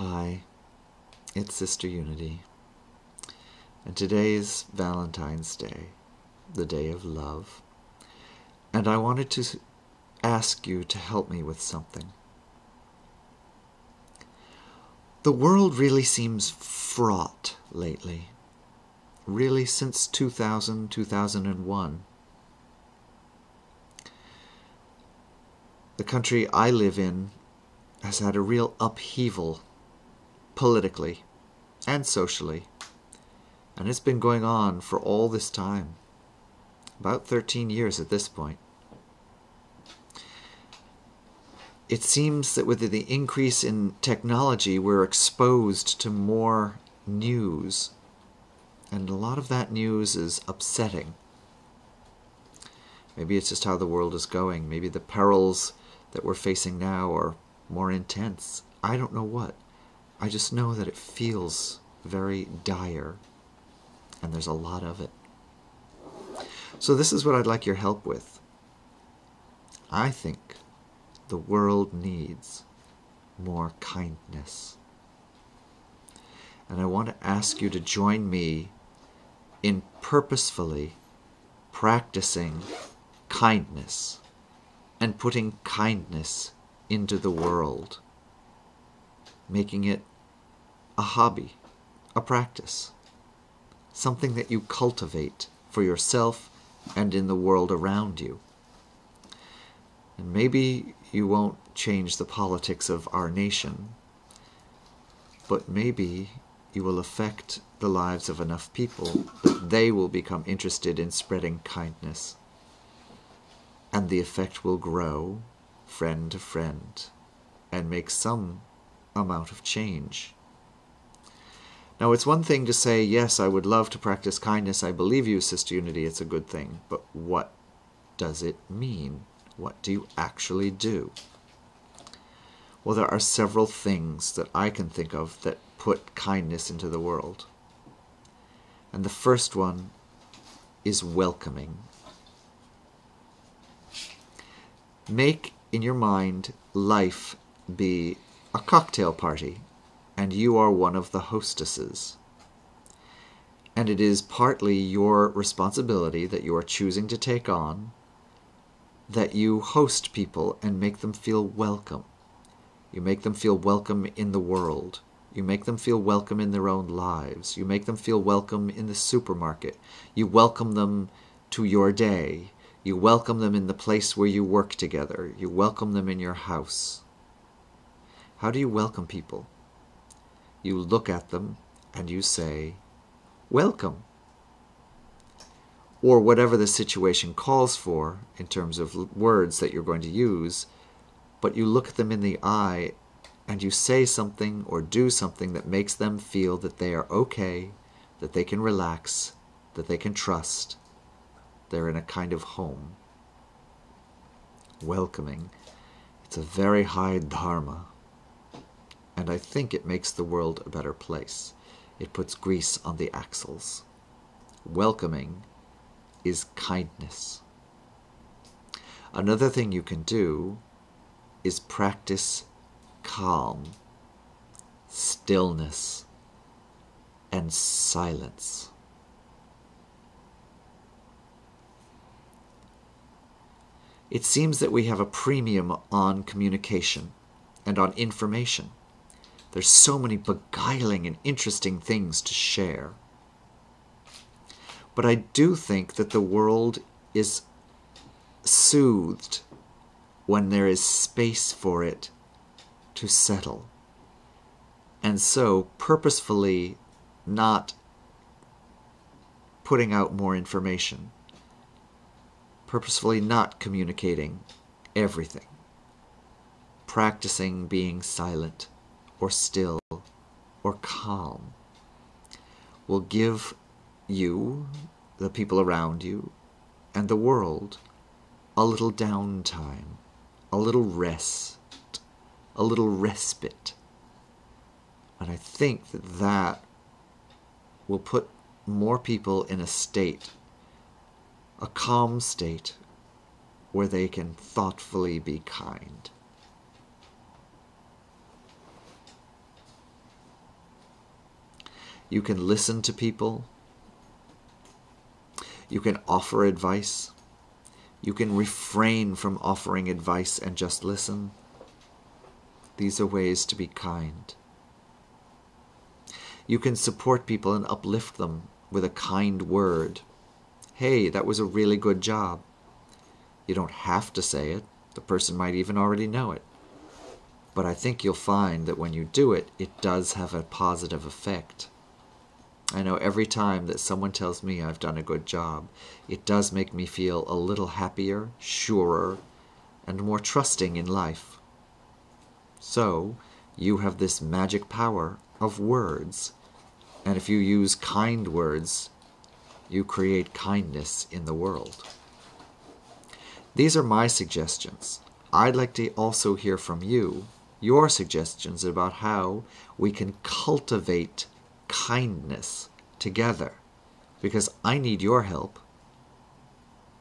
Hi, it's Sister Unity, and today is Valentine's Day, the day of love, and I wanted to ask you to help me with something. The world really seems fraught lately, really since 2001. The country I live in has had a real upheaval politically and socially, and it's been going on for all this time, about 13 years at this point. It seems that with the increase in technology, we're exposed to more news, and a lot of that news is upsetting. Maybe it's just how the world is going. Maybe the perils that we're facing now are more intense. I don't know what. I just know that it feels very dire, and there's a lot of it. So this is what I'd like your help with. I think the world needs more kindness. And I want to ask you to join me in purposefully practicing kindness and putting kindness into the world, making it a hobby, a practice, something that you cultivate for yourself and in the world around you. And maybe you won't change the politics of our nation, but maybe you will affect the lives of enough people that they will become interested in spreading kindness. And the effect will grow, friend to friend, and make some amount of change. Now, it's one thing to say, yes, I would love to practice kindness. I believe you, Sister Unity, it's a good thing. But what does it mean? What do you actually do? Well, there are several things that I can think of that put kindness into the world. And the first one is welcoming. Make in your mind life be a cocktail party, and you are one of the hostesses. And it is partly your responsibility that you are choosing to take on, that you host people and make them feel welcome. You make them feel welcome in the world. You make them feel welcome in their own lives. You make them feel welcome in the supermarket. You welcome them to your day. You welcome them in the place where you work together. You welcome them in your house. How do you welcome people? You look at them and you say, welcome. Or whatever the situation calls for in terms of words that you're going to use, but you look at them in the eye and you say something or do something that makes them feel that they are okay, that they can relax, that they can trust. They're in a kind of home. Welcoming. It's a very high dharma. And I think it makes the world a better place. It puts grease on the axles. Welcoming is kindness. Another thing you can do is practice calm, stillness, and silence. It seems that we have a premium on communication and on information. There's so many beguiling and interesting things to share. But I do think that the world is soothed when there is space for it to settle. And so, purposefully not putting out more information, purposefully not communicating everything, practicing being silent or still or calm will give you, the people around you, and the world a little downtime, a little rest, a little respite. And I think that that will put more people in a state, a calm state, where they can thoughtfully be kind. You can listen to people. You can offer advice. You can refrain from offering advice and just listen. These are ways to be kind. You can support people and uplift them with a kind word. Hey, that was a really good job. You don't have to say it. The person might even already know it. But I think you'll find that when you do it, it does have a positive effect. I know every time that someone tells me I've done a good job, it does make me feel a little happier, surer, and more trusting in life. So, you have this magic power of words. And if you use kind words, you create kindness in the world. These are my suggestions. I'd like to also hear from you, your suggestions about how we can cultivate kindness together. Because I need your help.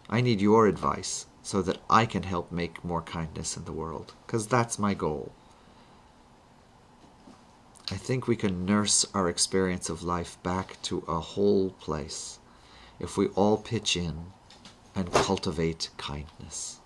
I need your advice so that I can help make more kindness in the world. Because that's my goal. I think we can nurse our experience of life back to a whole place if we all pitch in and cultivate kindness.